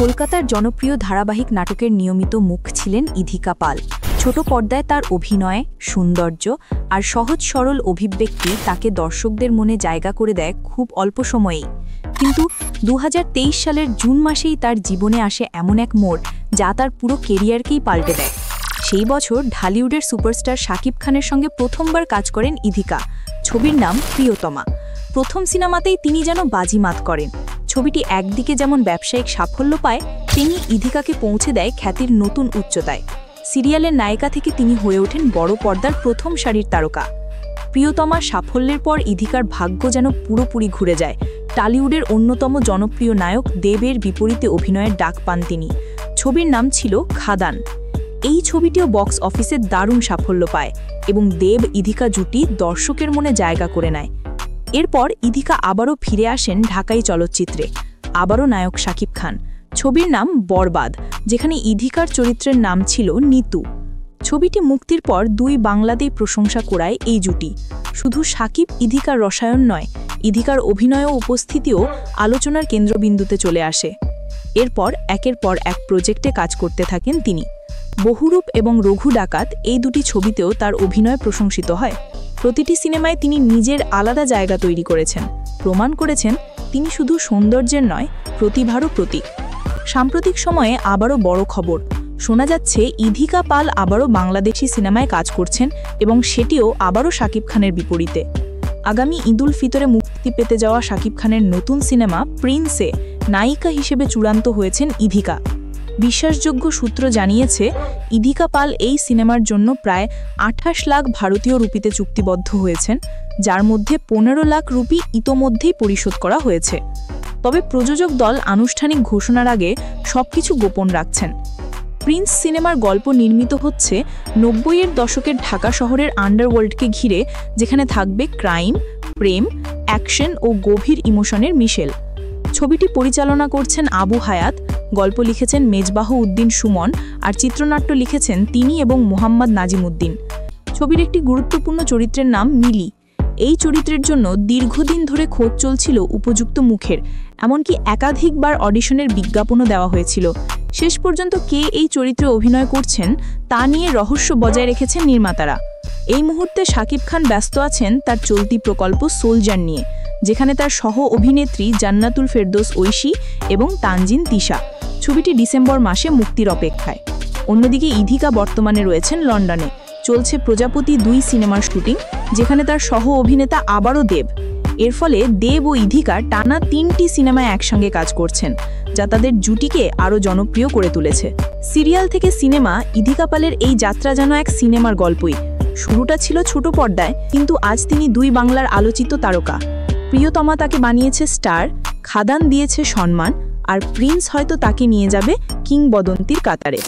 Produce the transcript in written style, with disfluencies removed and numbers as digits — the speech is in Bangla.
কলকাতার জনপ্রিয় ধারাবাহিক নাটকের নিয়মিত মুখ ছিলেন ইধিকা পাল। ছোট পর্দায় তার অভিনয়, সৌন্দর্য আর সহজ সরল অভিব্যক্তি তাকে দর্শকদের মনে জায়গা করে দেয় খুব অল্প সময়েই। কিন্তু 2023 সালের জুন মাসেই তার জীবনে আসে এমন এক মোড় যা তার পুরো কেরিয়ারকেই পাল্টে দেয়। সেই বছর ঢালিউডের সুপারস্টার শাকিব খানের সঙ্গে প্রথমবার কাজ করেন ইধিকা। ছবির নাম প্রিয়তমা। প্রথম সিনেমাতেই তিনি যেন বাজিমাত করেন। ছবিটি একদিকে যেমন ব্যবসায়িক সাফল্য পায়, তেমনি ইধিকাকে পৌঁছে দেয় খ্যাতির নতুন উচ্চতায়। সিরিয়ালের নায়িকা থেকে তিনি হয়ে ওঠেন বড় পর্দার প্রথম সারির তারকা। প্রিয়তমা সাফল্যের পর ইধিকার ভাগ্য যেন পুরোপুরি ঘুরে যায়। টলিউডের অন্যতম জনপ্রিয় নায়ক দেবের বিপরীতে অভিনয়ের ডাক পান তিনি। ছবির নাম ছিল খাদান। এই ছবিটিও বক্স অফিসে দারুণ সাফল্য পায় এবং দেব ইধিকা জুটি দর্শকের মনে জায়গা করে নেয়। এরপর ইধিকা আবারও ফিরে আসেন ঢাকাই চলচ্চিত্রে, আবারও নায়ক শাকিব খান। ছবির নাম বরবাদ, যেখানে ইধিকার চরিত্রের নাম ছিল নিতু। ছবিটি মুক্তির পর দুই বাংলাতেই প্রশংসা কুড়ায় এই জুটি। শুধু শাকিব ইধিকার রসায়ন নয়, ইধিকার অভিনয় ও উপস্থিতিও আলোচনার কেন্দ্রবিন্দুতে চলে আসে। এরপর একের পর এক প্রজেক্টে কাজ করতে থাকেন তিনি। বহুরূপ এবং রঘু ডাকাত এই দুটি ছবিতেও তার অভিনয় প্রশংসিত হয়। প্রতিটি সিনেমায় তিনি নিজের আলাদা জায়গা তৈরি করেছেন, প্রমাণ করেছেন তিনি শুধু সৌন্দর্যের নয়, প্রতিভারও প্রতীক। সাম্প্রতিক সময়ে আবারও বড় খবর শোনা যাচ্ছে, ইধিকা পাল আবারও বাংলাদেশি সিনেমায় কাজ করছেন এবং সেটিও আবারও শাকিব খানের বিপরীতে। আগামী ঈদুল ফিতরে মুক্তি পেতে যাওয়া শাকিব খানের নতুন সিনেমা প্রিন্সে নায়িকা হিসেবে চূড়ান্ত হয়েছেন ইধিকা। বিশ্বাসযোগ্য সূত্র জানিয়েছে, ইধিকা পাল এই সিনেমার জন্য প্রায় 28 লাখ ভারতীয় রুপিতে চুক্তিবদ্ধ হয়েছেন, যার মধ্যে 15 লাখ রুপি ইতোমধ্যেই পরিশোধ করা হয়েছে। তবে প্রযোজক দল আনুষ্ঠানিক ঘোষণার আগে সবকিছু গোপন রাখছেন। প্রিন্স সিনেমার গল্প নির্মিত হচ্ছে 90-এর দশকের ঢাকা শহরের আন্ডারওয়ার্ল্ডকে ঘিরে, যেখানে থাকবে ক্রাইম, প্রেম, অ্যাকশন ও গভীর ইমোশনের মিশেল। ছবিটি পরিচালনা করছেন আবু হায়াত, গল্প লিখেছেন মেজবাহ উদ্দিন সুমন আর চিত্রনাট্য লিখেছেন তিনি এবং মোহাম্মদ নাজিমুদ্দিন। ছবির একটি গুরুত্বপূর্ণ চরিত্রের নাম মিলি। এই চরিত্রের জন্য দীর্ঘদিন ধরে খোঁজ চলছিল উপযুক্ত মুখের, এমনকি একাধিকবার অডিশনের বিজ্ঞাপনও দেওয়া হয়েছিল। শেষ পর্যন্ত কে এই চরিত্রে অভিনয় করছেন তা নিয়ে রহস্য বজায় রেখেছেন নির্মাতারা। এই মুহূর্তে শাকিব খান ব্যস্ত আছেন তার চলতি প্রকল্প সোলজার নিয়ে, যেখানে তার সহ অভিনেত্রী জান্নাতুল ফেরদৌস ঐশী এবং তানজিন তিশা। ছবিটি ডিসেম্বর মাসে মুক্তির অপেক্ষায়। অন্যদিকে ইধিকা বর্তমানে রয়েছেন লন্ডনে। চলছে প্রজাপতি 2 সিনেমার শুটিং, যেখানে তার সহ অভিনেতা আবারও দেব। এর ফলে দেব ও ইধিকা টানা 3টি সিনেমায় একসঙ্গে কাজ করছেন, যা তাদের জুটিকে আরও জনপ্রিয় করে তুলেছে। সিরিয়াল থেকে সিনেমা, ইধিকা পালের এই যাত্রা যেন এক সিনেমার গল্পই। শুরুটা ছিল ছোট পর্দায়, কিন্তু আজ তিনি 2 বাংলার আলোচিত তারকা। প্রিয়তমা তাকে বানিয়েছে স্টার, খাদান দিয়েছে সম্মান, আর প্রিন্স হয়তো তাকে নিয়ে যাবে কিংবদন্তির কাতারে।